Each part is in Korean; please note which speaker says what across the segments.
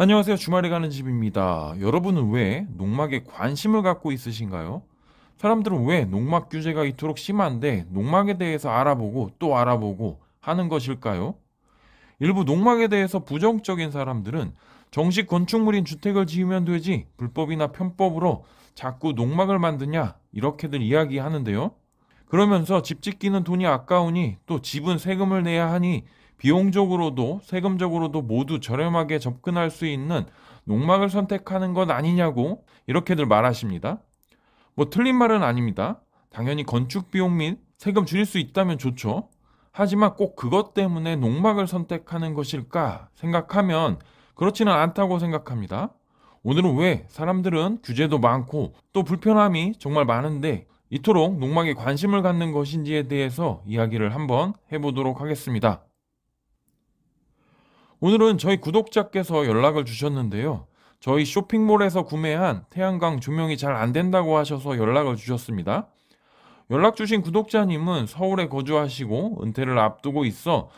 Speaker 1: 안녕하세요. 주말에 가는 집입니다. 여러분은 왜 농막에 관심을 갖고 있으신가요? 사람들은 왜 농막 규제가 이토록 심한데 농막에 대해서 알아보고 또 알아보고 하는 것일까요? 일부 농막에 대해서 부정적인 사람들은 정식 건축물인 주택을 지으면 되지 불법이나 편법으로 자꾸 농막을 만드냐 이렇게들 이야기하는데요. 그러면서 집 짓기는 돈이 아까우니 또 집은 세금을 내야 하니 비용적으로도 세금적으로도 모두 저렴하게 접근할 수 있는 농막을 선택하는 것 아니냐고 이렇게들 말하십니다. 뭐 틀린 말은 아닙니다. 당연히 건축 비용 및 세금 줄일 수 있다면 좋죠. 하지만 꼭 그것 때문에 농막을 선택하는 것일까 생각하면 그렇지는 않다고 생각합니다. 오늘은 왜 사람들은 규제도 많고 또 불편함이 정말 많은데 이토록 농막에 관심을 갖는 것인지에 대해서 이야기를 한번 해보도록 하겠습니다. 오늘은 저희 구독자께서 연락을 주셨는데요. 저희 쇼핑몰에서 구매한 태양광 조명이 잘 안 된다고 하셔서 연락을 주셨습니다. 연락 주신 구독자님은 서울에 거주하시고 은퇴를 앞두고 있어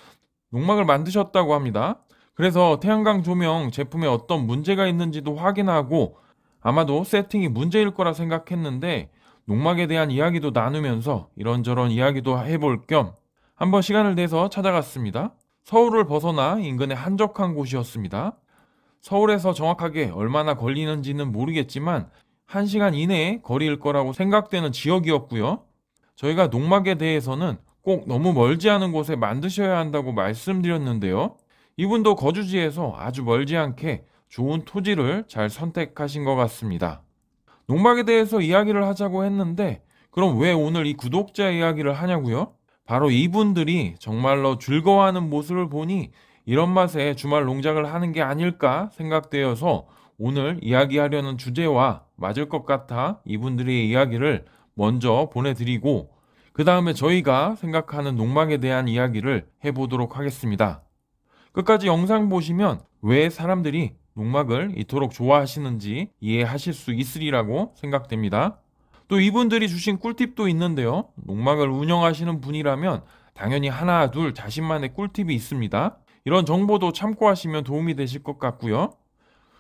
Speaker 1: 농막을 만드셨다고 합니다. 그래서 태양광 조명 제품에 어떤 문제가 있는지도 확인하고 아마도 세팅이 문제일 거라 생각했는데 농막에 대한 이야기도 나누면서 이런저런 이야기도 해볼 겸 한번 시간을 내서 찾아갔습니다. 서울을 벗어나 인근의 한적한 곳이었습니다. 서울에서 정확하게 얼마나 걸리는지는 모르겠지만 1시간 이내의 거리일 거라고 생각되는 지역이었고요. 저희가 농막에 대해서는 꼭 너무 멀지 않은 곳에 만드셔야 한다고 말씀드렸는데요. 이분도 거주지에서 아주 멀지 않게 좋은 토지를 잘 선택하신 것 같습니다. 농막에 대해서 이야기를 하자고 했는데 그럼 왜 오늘 이 구독자 이야기를 하냐고요? 바로 이분들이 정말로 즐거워하는 모습을 보니 이런 맛에 주말 농장을 하는 게 아닐까 생각되어서 오늘 이야기하려는 주제와 맞을 것 같아 이분들의 이야기를 먼저 보내드리고 그 다음에 저희가 생각하는 농막에 대한 이야기를 해보도록 하겠습니다. 끝까지 영상 보시면 왜 사람들이 농막을 이토록 좋아하시는지 이해하실 수 있으리라고 생각됩니다. 또 이분들이 주신 꿀팁도 있는데요. 농막을 운영하시는 분이라면 당연히 하나, 둘 자신만의 꿀팁이 있습니다. 이런 정보도 참고하시면 도움이 되실 것 같고요.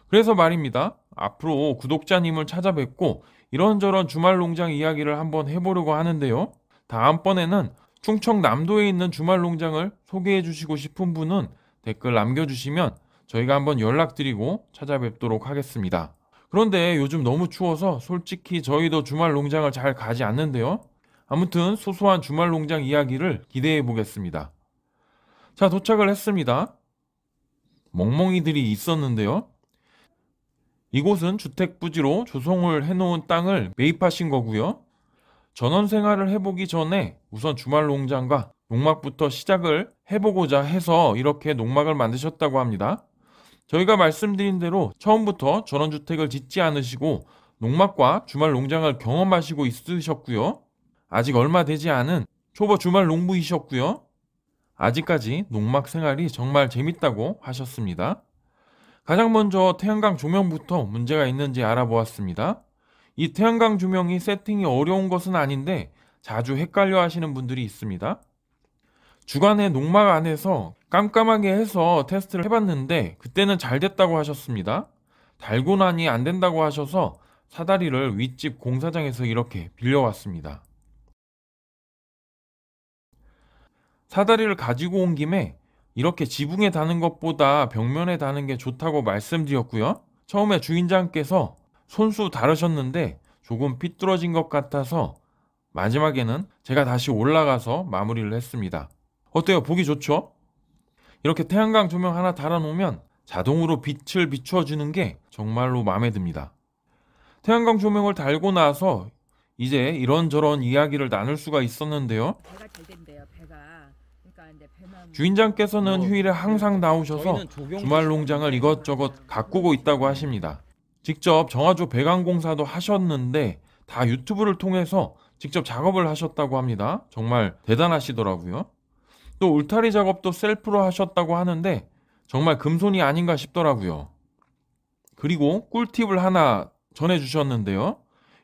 Speaker 1: 그래서 말입니다. 앞으로 구독자님을 찾아뵙고 이런저런 주말 농장 이야기를 한번 해보려고 하는데요. 다음번에는 충청남도에 있는 주말 농장을 소개해 주시고 싶은 분은 댓글 남겨주시면 저희가 한번 연락드리고 찾아뵙도록 하겠습니다. 그런데 요즘 너무 추워서 솔직히 저희도 주말 농장을 잘 가지 않는데요. 아무튼 소소한 주말 농장 이야기를 기대해 보겠습니다. 자, 도착을 했습니다. 멍멍이들이 있었는데요. 이곳은 주택 부지로 조성을 해놓은 땅을 매입하신 거고요. 전원 생활을 해보기 전에 우선 주말 농장과 농막부터 시작을 해보고자 해서 이렇게 농막을 만드셨다고 합니다. 저희가 말씀드린 대로 처음부터 전원주택을 짓지 않으시고 농막과 주말 농장을 경험하시고 있으셨고요. 아직 얼마 되지 않은 초보 주말 농부이셨고요. 아직까지 농막 생활이 정말 재밌다고 하셨습니다. 가장 먼저 태양광 조명부터 문제가 있는지 알아보았습니다. 이 태양광 조명이 세팅이 어려운 것은 아닌데 자주 헷갈려 하시는 분들이 있습니다. 주간에 농막 안에서 깜깜하게 해서 테스트를 해봤는데 그때는 잘 됐다고 하셨습니다. 달고 나니 안 된다고 하셔서 사다리를 윗집 공사장에서 이렇게 빌려왔습니다. 사다리를 가지고 온 김에 이렇게 지붕에 다는 것보다 벽면에 다는 게 좋다고 말씀드렸고요. 처음에 주인장께서 손수 다루셨는데 조금 삐뚤어진 것 같아서 마지막에는 제가 다시 올라가서 마무리를 했습니다. 어때요? 보기 좋죠? 이렇게 태양광 조명 하나 달아놓으면 자동으로 빛을 비추어주는 게 정말로 마음에 듭니다. 태양광 조명을 달고 나서 이제 이런저런 이야기를 나눌 수가 있었는데요.
Speaker 2: 배가 잘 된대요, 배가. 그러니까 이제 배만
Speaker 1: 주인장께서는 휴일에 항상 나오셔서
Speaker 3: 저희는 조경
Speaker 1: 주말 농장을 이것저것 가꾸고 있다고 하십니다. 직접 정화조 배관 공사도 하셨는데 다 유튜브를 통해서 직접 작업을 하셨다고 합니다. 정말 대단하시더라고요. 또 울타리 작업도 셀프로 하셨다고 하는데 정말 금손이 아닌가 싶더라고요. 그리고 꿀팁을 하나 전해주셨는데요.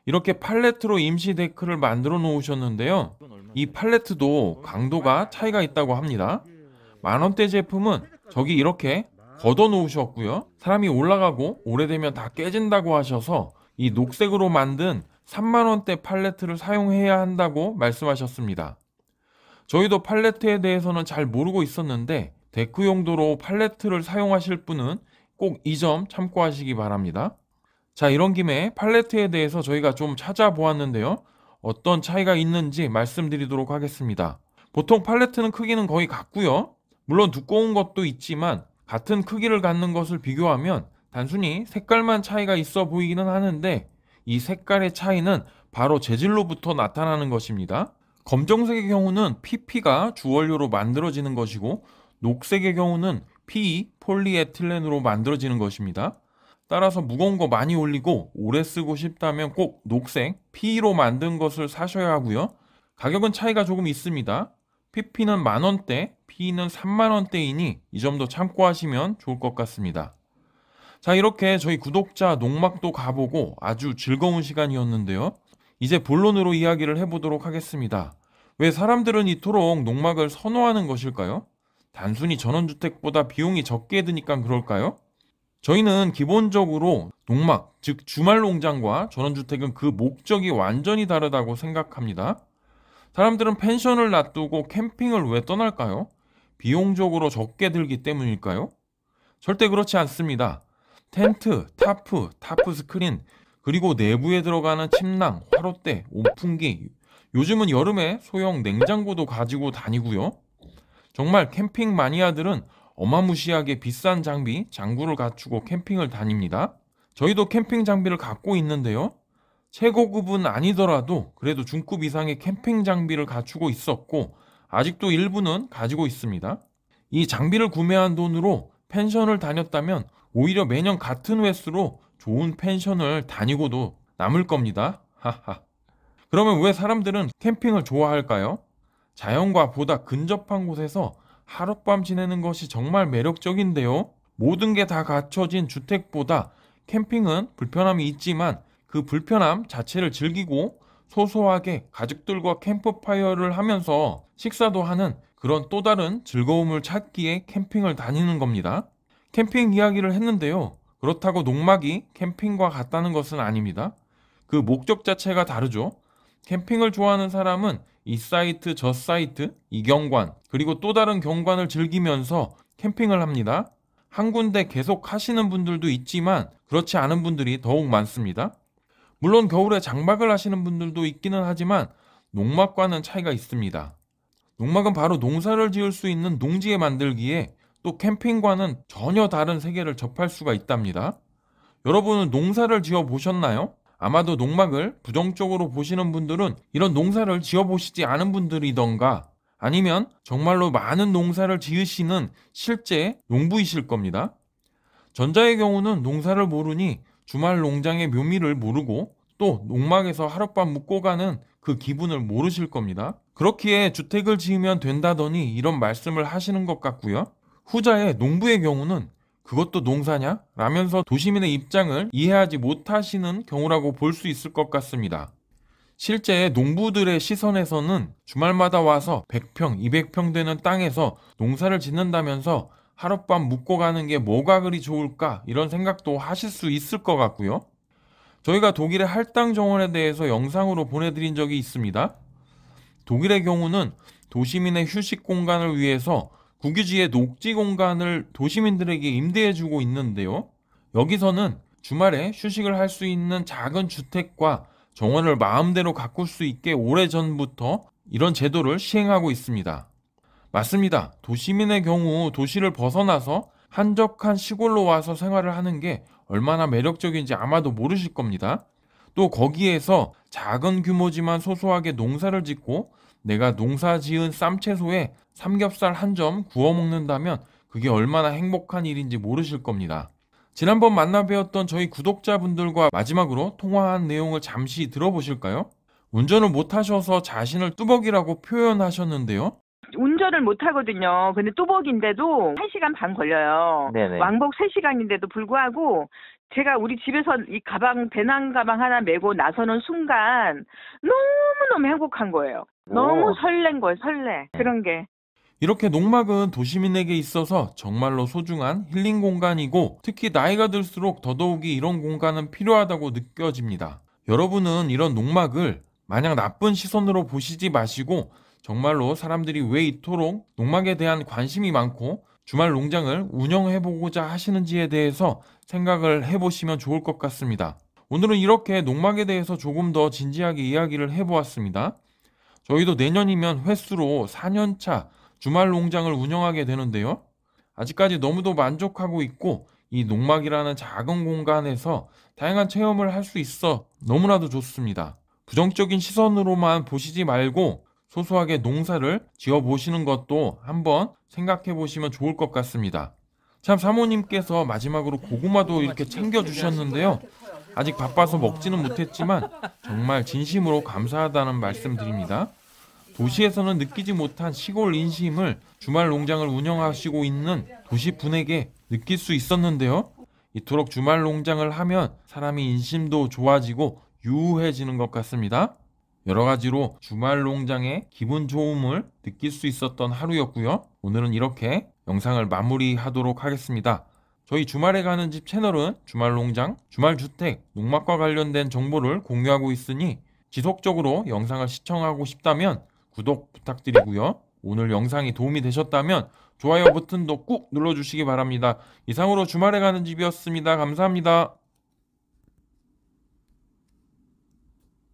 Speaker 1: 이렇게 팔레트로 임시 데크를 만들어 놓으셨는데요. 이 팔레트도 강도가 차이가 있다고 합니다. 만원대 제품은 저기 이렇게 걷어 놓으셨고요. 사람이 올라가고 오래되면 다 깨진다고 하셔서 이 녹색으로 만든 3만 원대 팔레트를 사용해야 한다고 말씀하셨습니다. 저희도 팔레트에 대해서는 잘 모르고 있었는데 데크 용도로 팔레트를 사용하실 분은 꼭 이 점 참고하시기 바랍니다. 자, 이런 김에 팔레트에 대해서 저희가 좀 찾아보았는데요. 어떤 차이가 있는지 말씀드리도록 하겠습니다. 보통 팔레트는 크기는 거의 같고요. 물론 두꺼운 것도 있지만 같은 크기를 갖는 것을 비교하면 단순히 색깔만 차이가 있어 보이기는 하는데 이 색깔의 차이는 바로 재질로부터 나타나는 것입니다. 검정색의 경우는 PP가 주원료로 만들어지는 것이고 녹색의 경우는 PE, 폴리에틸렌으로 만들어지는 것입니다. 따라서 무거운 거 많이 올리고 오래 쓰고 싶다면 꼭 녹색, PE로 만든 것을 사셔야 하고요. 가격은 차이가 조금 있습니다. PP는 만원대, PE는 3만원대이니 이 점도 참고하시면 좋을 것 같습니다. 자, 이렇게 저희 구독자 농막도 가보고 아주 즐거운 시간이었는데요. 이제 본론으로 이야기를 해보도록 하겠습니다. 왜 사람들은 이토록 농막을 선호하는 것일까요? 단순히 전원주택보다 비용이 적게 드니까 그럴까요? 저희는 기본적으로 농막, 즉 주말 농장과 전원주택은 그 목적이 완전히 다르다고 생각합니다. 사람들은 펜션을 놔두고 캠핑을 왜 떠날까요? 비용적으로 적게 들기 때문일까요? 절대 그렇지 않습니다. 텐트, 타프 스크린, 그리고 내부에 들어가는 침낭, 화롯대, 온풍기, 요즘은 여름에 소형 냉장고도 가지고 다니고요. 정말 캠핑 마니아들은 어마무시하게 비싼 장구를 갖추고 캠핑을 다닙니다. 저희도 캠핑 장비를 갖고 있는데요. 최고급은 아니더라도 그래도 중급 이상의 캠핑 장비를 갖추고 있었고 아직도 일부는 가지고 있습니다. 이 장비를 구매한 돈으로 펜션을 다녔다면 오히려 매년 같은 횟수로 좋은 펜션을 다니고도 남을 겁니다. 하하. 그러면 왜 사람들은 캠핑을 좋아할까요? 자연과 보다 근접한 곳에서 하룻밤 지내는 것이 정말 매력적인데요. 모든 게 다 갖춰진 주택보다 캠핑은 불편함이 있지만 그 불편함 자체를 즐기고 소소하게 가족들과 캠프파이어를 하면서 식사도 하는 그런 또 다른 즐거움을 찾기에 캠핑을 다니는 겁니다. 캠핑 이야기를 했는데요. 그렇다고 농막이 캠핑과 같다는 것은 아닙니다. 그 목적 자체가 다르죠. 캠핑을 좋아하는 사람은 이 사이트 저 사이트, 이 경관, 그리고 또 다른 경관을 즐기면서 캠핑을 합니다. 한 군데 계속 하시는 분들도 있지만 그렇지 않은 분들이 더욱 많습니다. 물론 겨울에 장박을 하시는 분들도 있기는 하지만 농막과는 차이가 있습니다. 농막은 바로 농사를 지을 수 있는 농지에 만들기에 또 캠핑과는 전혀 다른 세계를 접할 수가 있답니다. 여러분은 농사를 지어 보셨나요? 아마도 농막을 부정적으로 보시는 분들은 이런 농사를 지어 보시지 않은 분들이던가 아니면 정말로 많은 농사를 지으시는 실제 농부이실 겁니다. 전자의 경우는 농사를 모르니 주말 농장의 묘미를 모르고 또 농막에서 하룻밤 묵고 가는 그 기분을 모르실 겁니다. 그렇기에 주택을 지으면 된다더니 이런 말씀을 하시는 것 같고요. 후자의 농부의 경우는 그것도 농사냐? 라면서 도시민의 입장을 이해하지 못하시는 경우라고 볼 수 있을 것 같습니다. 실제 농부들의 시선에서는 주말마다 와서 100평, 200평 되는 땅에서 농사를 짓는다면서 하룻밤 묵고 가는 게 뭐가 그리 좋을까? 이런 생각도 하실 수 있을 것 같고요. 저희가 독일의 할당 정원에 대해서 영상으로 보내드린 적이 있습니다. 독일의 경우는 도시민의 휴식 공간을 위해서 국유지의 녹지 공간을 도시민들에게 임대해주고 있는데요. 여기서는 주말에 휴식을 할 수 있는 작은 주택과 정원을 마음대로 가꿀 수 있게 오래전부터 이런 제도를 시행하고 있습니다. 맞습니다. 도시민의 경우 도시를 벗어나서 한적한 시골로 와서 생활을 하는 게 얼마나 매력적인지 아마도 모르실 겁니다. 또 거기에서 작은 규모지만 소소하게 농사를 짓고 내가 농사 지은 쌈채소에 삼겹살 한 점 구워 먹는다면 그게 얼마나 행복한 일인지 모르실 겁니다. 지난번 만나 뵈었던 저희 구독자분들과 마지막으로 통화한 내용을 잠시 들어보실까요? 운전을 못하셔서 자신을 뚜벅이라고 표현하셨는데요.
Speaker 3: 운전을 못 하거든요. 근데 뚜벅인데도 1시간 반 걸려요.
Speaker 4: 네네.
Speaker 3: 왕복 3시간인데도 불구하고 제가 우리 집에서 이 가방, 배낭 가방 하나 메고 나서는 순간 너무너무 행복한 거예요. 너무 설렌 거예요, 설레. 그런 게.
Speaker 1: 이렇게 농막은 도시민에게 있어서 정말로 소중한 힐링 공간이고 특히 나이가 들수록 더더욱이 이런 공간은 필요하다고 느껴집니다. 여러분은 이런 농막을 마냥 나쁜 시선으로 보시지 마시고 정말로 사람들이 왜 이토록 농막에 대한 관심이 많고 주말 농장을 운영해보고자 하시는지에 대해서 생각을 해보시면 좋을 것 같습니다. 오늘은 이렇게 농막에 대해서 조금 더 진지하게 이야기를 해보았습니다. 저희도 내년이면 횟수로 4년차 주말 농장을 운영하게 되는데요. 아직까지 너무도 만족하고 있고 이 농막이라는 작은 공간에서 다양한 체험을 할 수 있어 너무나도 좋습니다. 부정적인 시선으로만 보시지 말고 소소하게 농사를 지어보시는 것도 한번 생각해 보시면 좋을 것 같습니다. 참 사모님께서 마지막으로 고구마도 이렇게 챙겨주셨는데요. 아직 바빠서 먹지는 못했지만 정말 진심으로 감사하다는 말씀 드립니다. 도시에서는 느끼지 못한 시골 인심을 주말 농장을 운영하시고 있는 도시분에게 느낄 수 있었는데요. 이토록 주말 농장을 하면 사람이 인심도 좋아지고 유해지는 것 같습니다. 여러 가지로 주말 농장의 기분 좋음을 느낄 수 있었던 하루였고요. 오늘은 이렇게 영상을 마무리하도록 하겠습니다. 저희 주말에 가는 집 채널은 주말농장, 주말주택, 농막과 관련된 정보를 공유하고 있으니 지속적으로 영상을 시청하고 싶다면 구독 부탁드리고요. 오늘 영상이 도움이 되셨다면 좋아요 버튼도 꾹 눌러주시기 바랍니다. 이상으로 주말에 가는 집이었습니다. 감사합니다.